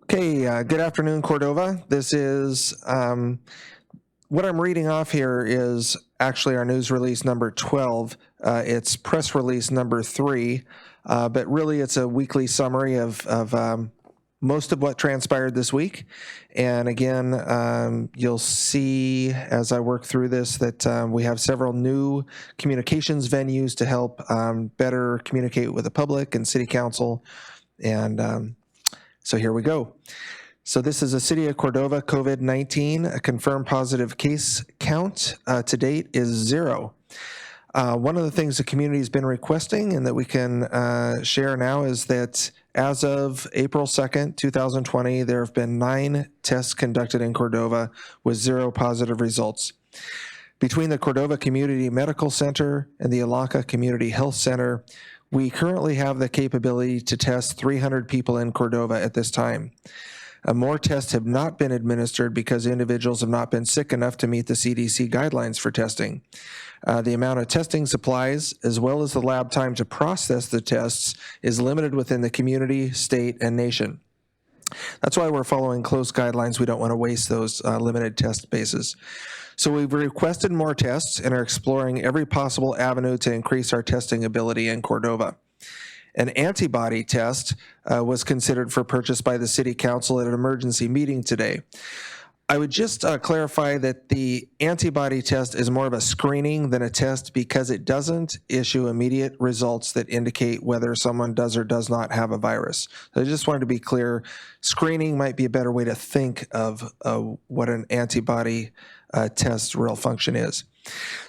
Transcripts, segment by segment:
Okay, good afternoon, Cordova. This is what I'm reading off here is actually our news release number 12. It's press release number 3, but really it's a weekly summary of most of what transpired this week. And again, you'll see as I work through this that we have several new communications venues to help better communicate with the public and city council. And so here we go. So this is a City of Cordova COVID-19. A confirmed positive case count to date is 0. One of the things the community has been requesting and that we can share now is that as of April 2nd, 2020, there have been 9 tests conducted in Cordova with 0 positive results. Between the Cordova Community Medical Center and the Alaka Community Health Center, we currently have the capability to test 300 people in Cordova at this time. More tests have not been administered because individuals have not been sick enough to meet the CDC guidelines for testing. The amount of testing supplies, as well as the lab time to process the tests, is limited within the community, state, and nation. That's why we're following close guidelines. We don't want to waste those limited test bases. So we've requested more tests and are exploring every possible avenue to increase our testing ability in Cordova. An antibody test was considered for purchase by the City Council at an emergency meeting today. I would just clarify that the antibody test is more of a screening than a test because it doesn't issue immediate results that indicate whether someone does or does not have a virus. So I just wanted to be clear, screening might be a better way to think of what an antibody test real function is.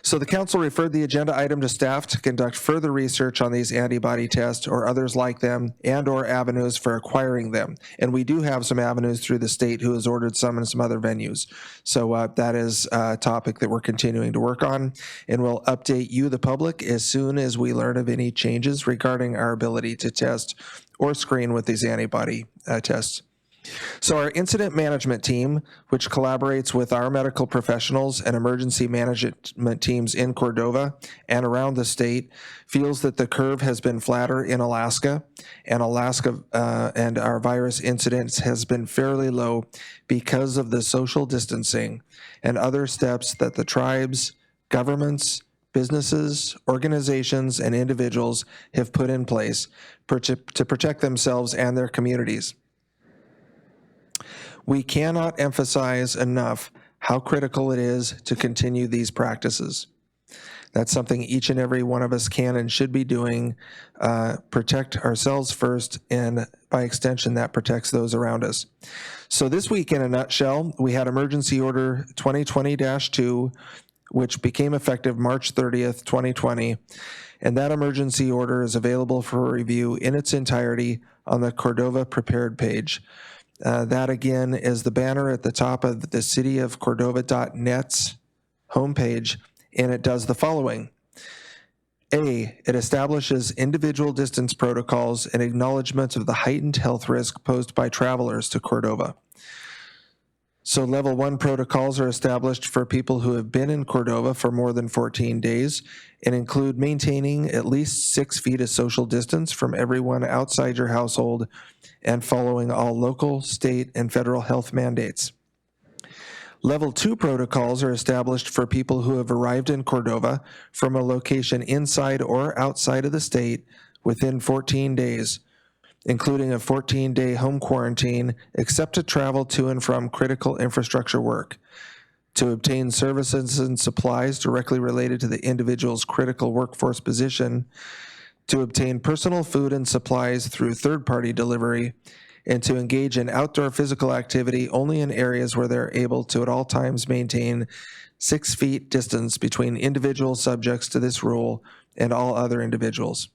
So the council referred the agenda item to staff to conduct further research on these antibody tests or others like them and or avenues for acquiring them. And we do have some avenues through the state who has ordered some in some other venues. So that is a topic that we're continuing to work on, and we'll update you, the public, as soon as we learn of any changes regarding our ability to test or screen with these antibody tests. So our incident management team, which collaborates with our medical professionals and emergency management teams in Cordova and around the state, feels that the curve has been flatter in Alaska, and and our virus incidence has been fairly low because of the social distancing and other steps that the tribes, governments, businesses, organizations, and individuals have put in place to protect themselves and their communities. We cannot emphasize enough how critical it is to continue these practices. That's something each and every one of us can and should be doing. Protect ourselves first, and by extension, that protects those around us. So this week, in a nutshell, we had Emergency Order 2020-2, which became effective March 30th, 2020. And that emergency order is available for review in its entirety on the Cordova Prepared page. That again is the banner at the top of the cityofcordova.net's homepage, and it does the following. A, it establishes individual distance protocols and acknowledgement of the heightened health risk posed by travelers to Cordova. So level 1 protocols are established for people who have been in Cordova for more than 14 days and include maintaining at least 6 feet of social distance from everyone outside your household and following all local, state, and federal health mandates. Level 2 protocols are established for people who have arrived in Cordova from a location inside or outside of the state within 14 days, including a 14-day home quarantine, except to travel to and from critical infrastructure work, to obtain services and supplies directly related to the individual's critical workforce position, to obtain personal food and supplies through third-party delivery, and to engage in outdoor physical activity only in areas where they're able to at all times maintain 6 feet distance between individual subjects to this rule and all other individuals.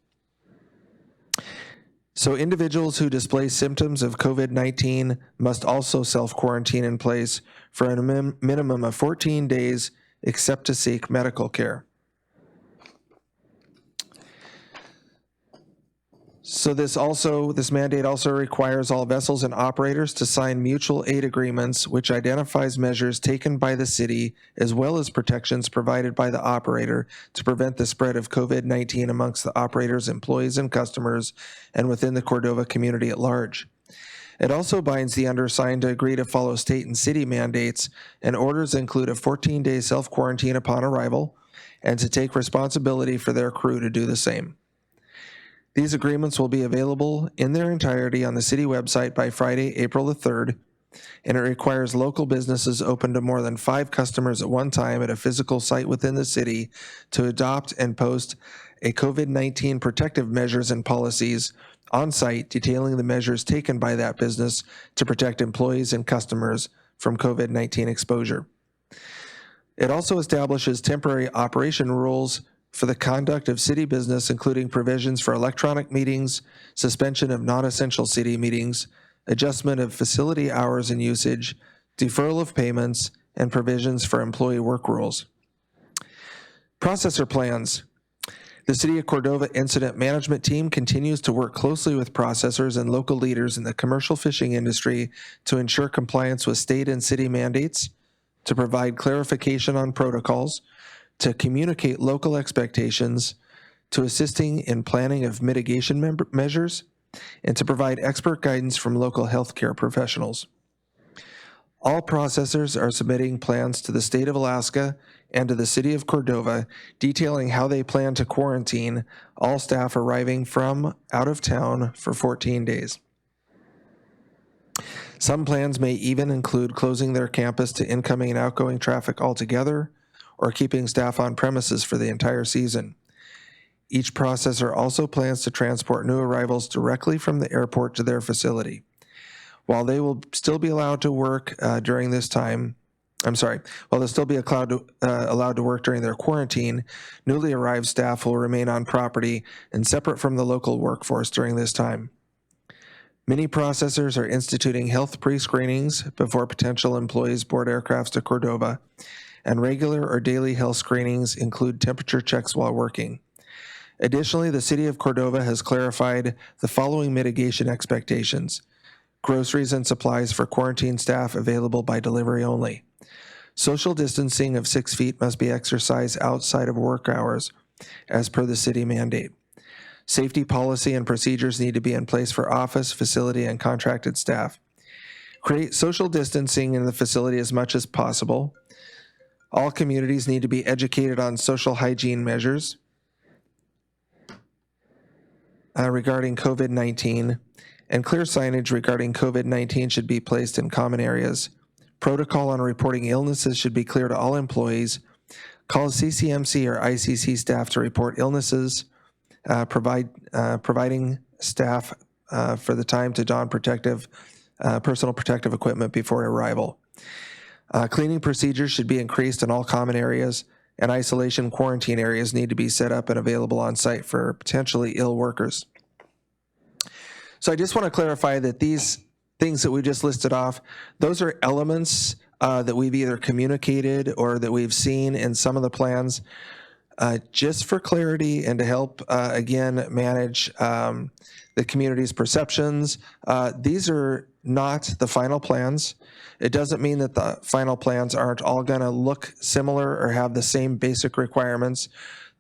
So individuals who display symptoms of COVID-19 must also self-quarantine in place for a minimum of 14 days, except to seek medical care. So this mandate also requires all vessels and operators to sign mutual aid agreements, which identifies measures taken by the city as well as protections provided by the operator to prevent the spread of COVID-19 amongst the operator's employees and customers and within the Cordova community at large. It also binds the undersigned to agree to follow state and city mandates, and orders include a 14-day self-quarantine upon arrival and to take responsibility for their crew to do the same. These agreements will be available in their entirety on the city website by Friday, April the 3rd, and it requires local businesses open to more than 5 customers at one time at a physical site within the city to adopt and post a COVID-19 protective measures and policies on site detailing the measures taken by that business to protect employees and customers from COVID-19 exposure. It also establishes temporary operation rules for the conduct of city business, including provisions for electronic meetings, suspension of non-essential city meetings, adjustment of facility hours and usage, deferral of payments, and provisions for employee work rules. Processor plans. The City of Cordova Incident Management Team continues to work closely with processors and local leaders in the commercial fishing industry to ensure compliance with state and city mandates, to provide clarification on protocols, to communicate local expectations, to assisting in planning of mitigation measures, and to provide expert guidance from local healthcare professionals. All processors are submitting plans to the state of Alaska and to the city of Cordova detailing how they plan to quarantine all staff arriving from out of town for 14 days. Some plans may even include closing their campus to incoming and outgoing traffic altogether, or keeping staff on premises for the entire season. Each processor also plans to transport new arrivals directly from the airport to their facility. While they will still be allowed to work during this time, while they'll still be allowed to work during their quarantine, newly arrived staff will remain on property and separate from the local workforce during this time. Many processors are instituting health pre-screenings before potential employees board aircrafts to Cordova, and regular or daily health screenings include temperature checks while working. Additionally, the City of Cordova has clarified the following mitigation expectations. Groceries and supplies for quarantine staff available by delivery only. Social distancing of 6 feet must be exercised outside of work hours as per the city mandate. Safety policy and procedures need to be in place for office, facility, and contracted staff. Create social distancing in the facility as much as possible. All communities need to be educated on social hygiene measures regarding COVID-19, and clear signage regarding COVID-19 should be placed in common areas. Protocol on reporting illnesses should be clear to all employees. Call CCMC or ICC staff to report illnesses, providing staff for the time to don personal protective equipment before arrival. Cleaning procedures should be increased in all common areas, and isolation quarantine areas need to be set up and available on site for potentially ill workers. So I just want to clarify that these things that we just listed off, those are elements that we've either communicated or that we've seen in some of the plans. Just for clarity and to help, again, manage the community's perceptions, these are not the final plans. It doesn't mean that the final plans aren't all going to look similar or have the same basic requirements.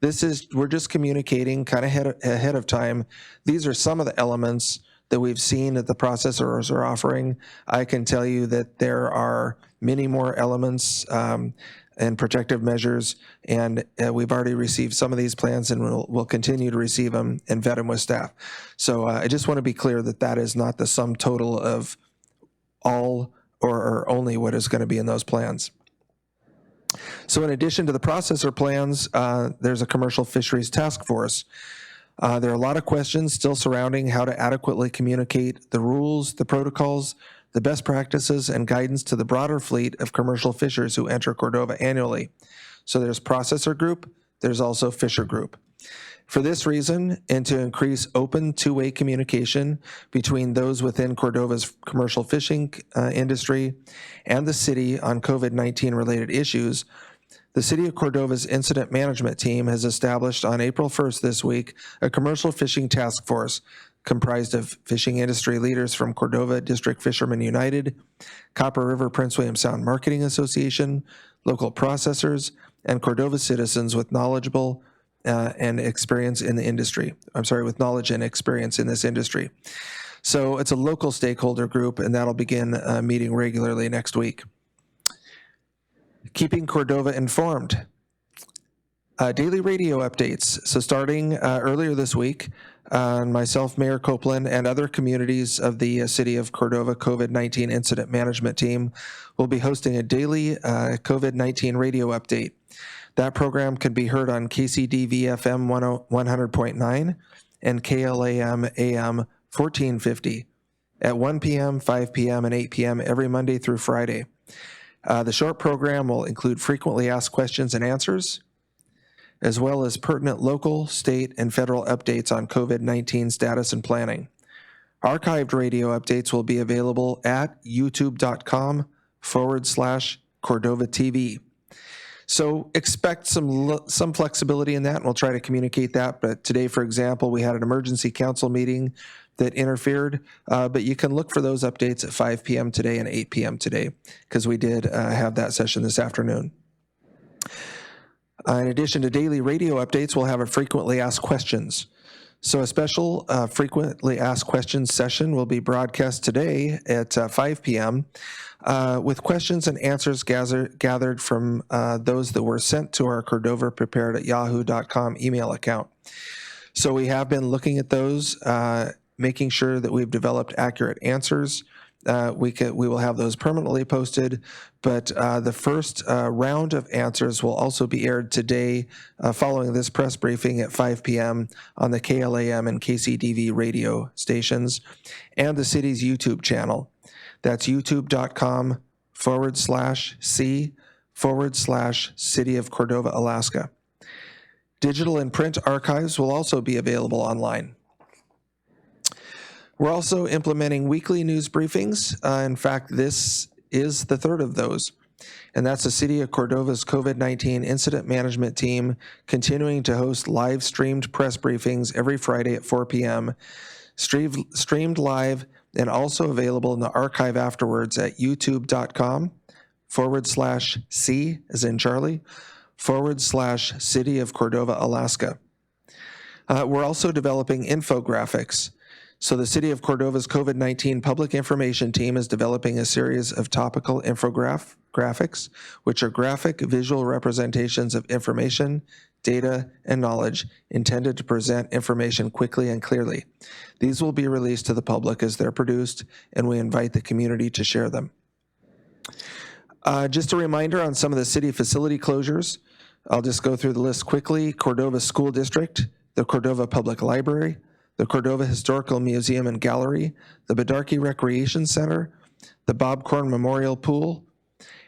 We're just communicating kind of ahead of time. These are some of the elements that we've seen that the processors are offering. I can tell you that there are many more elements and protective measures, and we've already received some of these plans, and we'll continue to receive them and vet them with staff. So I just want to be clear that that is not the sum total of all or only what is going to be in those plans. So in addition to the processor plans, there's a commercial fisheries task force. There are a lot of questions still surrounding how to adequately communicate the rules, the protocols, the best practices, and guidance to the broader fleet of commercial fishers who enter Cordova annually. So there's processor group, there's also fisher group. For this reason, and to increase open two-way communication between those within Cordova's commercial fishing industry and the city on COVID-19 related issues, the City of Cordova's Incident Management Team has established on April 1st this week a commercial fishing task force comprised of fishing industry leaders from Cordova District Fishermen United, Copper River Prince William Sound Marketing Association, local processors, and Cordova citizens with knowledgeable and experience in the industry. With knowledge and experience in this industry. So it's a local stakeholder group, and that'll begin meeting regularly next week. Keeping Cordova informed. Daily radio updates. So starting earlier this week, myself, Mayor Copeland, and other communities of the City of Cordova COVID-19 Incident Management Team will be hosting a daily COVID-19 radio update. That program can be heard on KCDV-FM 100.9 and KLAM-AM 1450 at 1 p.m., 5 p.m., and 8 p.m. every Monday through Friday. The short program will include frequently asked questions and answers, as well as pertinent local, state, and federal updates on COVID-19 status and planning. Archived radio updates will be available at youtube.com/Cordova TV. So expect some flexibility in that, and we'll try to communicate that. But today, for example, we had an emergency council meeting that interfered, but you can look for those updates at 5 p.m. today and 8 p.m. today, because we did have that session this afternoon. In addition to daily radio updates, we'll have a frequently asked questions. So a special frequently asked questions session will be broadcast today at 5 p.m. With questions and answers gathered from those that were sent to our cordovaprepared@yahoo.com email account. So we have been looking at those, making sure that we've developed accurate answers. We will have those permanently posted, but the first round of answers will also be aired today following this press briefing at 5 p.m. on the KLAM and KCDV radio stations and the city's YouTube channel. That's youtube.com/C/City of Cordova, Alaska. Digital and print archives will also be available online. We're also implementing weekly news briefings. In fact, this is the third of those. And that's the City of Cordova's COVID-19 Incident Management Team continuing to host live streamed press briefings every Friday at 4 p.m., streamed live and also available in the archive afterwards at youtube.com/C, as in Charlie, /City of Cordova, Alaska. We're also developing infographics. So the City of Cordova's COVID-19 Public Information Team is developing a series of topical infographics, which are graphic visual representations of information, data, and knowledge intended to present information quickly and clearly. These will be released to the public as they're produced, and we invite the community to share them. Just a reminder on some of the city facility closures. I'll just go through the list quickly. Cordova School District, the Cordova Public Library, the Cordova Historical Museum and Gallery, the Bedarkey Recreation Center, the Bob Corn Memorial Pool,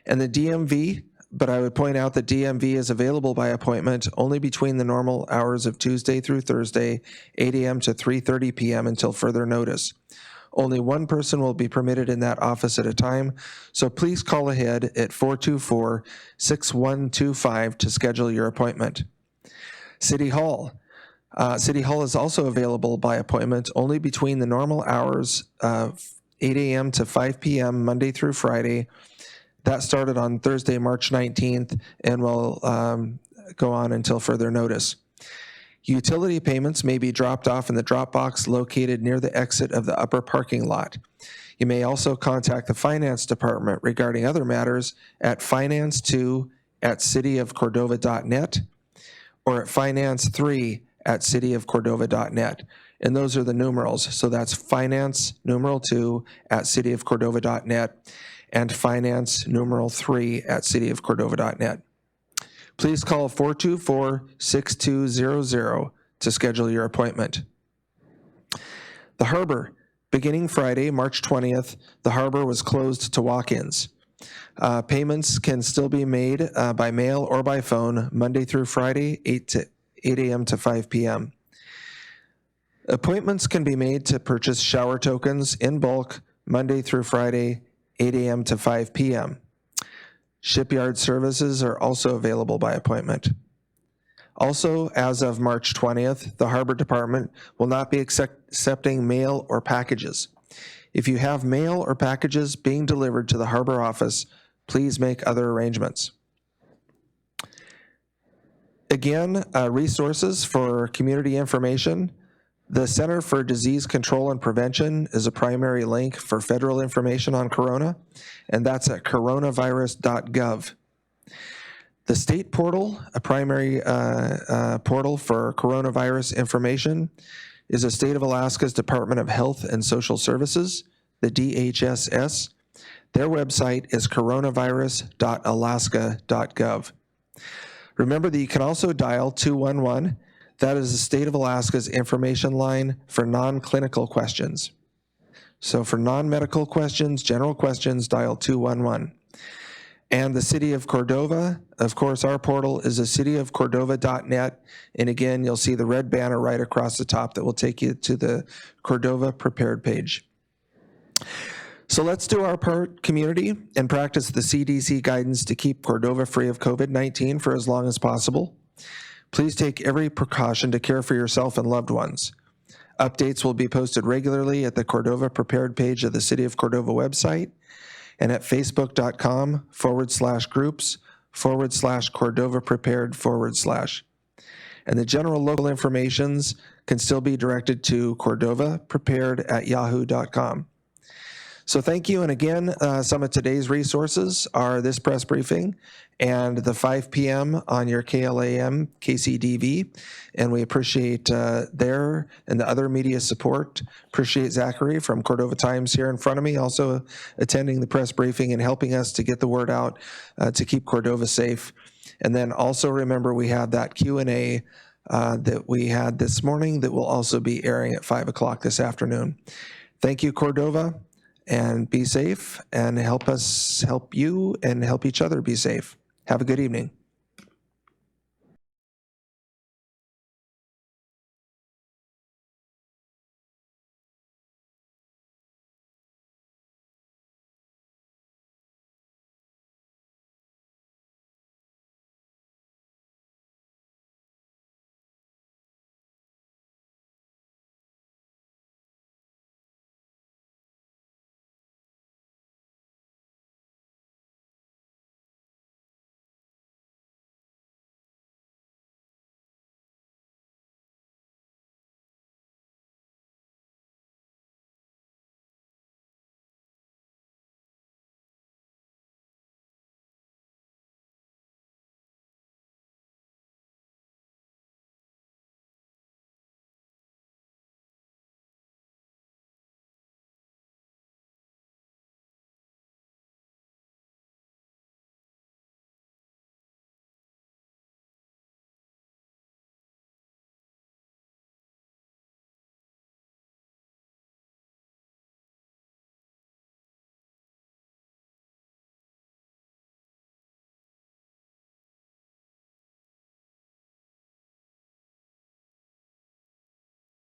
and the DMV, but I would point out that DMV is available by appointment only between the normal hours of Tuesday through Thursday, 8 a.m. to 3:30 p.m. until further notice. Only one person will be permitted in that office at a time, so please call ahead at 424-6125 to schedule your appointment. City Hall. City Hall is also available by appointment only between the normal hours of 8 a.m. to 5 p.m. Monday through Friday. That started on Thursday, March 19th, and will go on until further notice. Utility payments may be dropped off in the drop box located near the exit of the upper parking lot. You may also contact the Finance Department regarding other matters at finance2@cityofcordova.net or at finance3@cityofcordova.net. And those are the numerals. So that's finance2@cityofcordova.net and finance3@cityofcordova.net. Please call 424-6200 to schedule your appointment. The Harbor. Beginning Friday, March 20th, the Harbor was closed to walk-ins. Payments can still be made by mail or by phone Monday through Friday, 8 a.m. to 5 p.m. Appointments can be made to purchase shower tokens in bulk Monday through Friday, 8 a.m. to 5 p.m. Shipyard services are also available by appointment. Also, as of March 20th, the Harbor Department will not be accepting mail or packages. If you have mail or packages being delivered to the Harbor office, please make other arrangements. Again, resources for community information. The Center for Disease Control and Prevention is a primary link for federal information on corona, and that's at coronavirus.gov. The state portal, a primary portal for coronavirus information, is the State of Alaska's Department of Health and Social Services, the DHSS. Their website is coronavirus.alaska.gov. Remember that you can also dial 211. That is the State of Alaska's information line for non-clinical questions. So for non-medical questions, general questions, dial 211. And the City of Cordova, of course, our portal is thecityofcordova.net. And again, you'll see the red banner right across the top that will take you to the Cordova Prepared page. So let's do our part, community, and practice the CDC guidance to keep Cordova free of COVID-19 for as long as possible. Please take every precaution to care for yourself and loved ones. Updates will be posted regularly at the Cordova Prepared page of the City of Cordova website and at facebook.com/groups/Cordova Prepared/. And the general local informations can still be directed to cordovaprepared@yahoo.com. So thank you, and again, some of today's resources are this press briefing and the 5 p.m. on your KLAM KCDV, and we appreciate their and the other media support. Appreciate Zachary from Cordova Times here in front of me, also attending the press briefing and helping us to get the word out to keep Cordova safe. And then also remember we have that Q&A that we had this morning that will also be airing at 5 o'clock this afternoon. Thank you, Cordova. And be safe, and help us help you and help each other be safe. Have a good evening.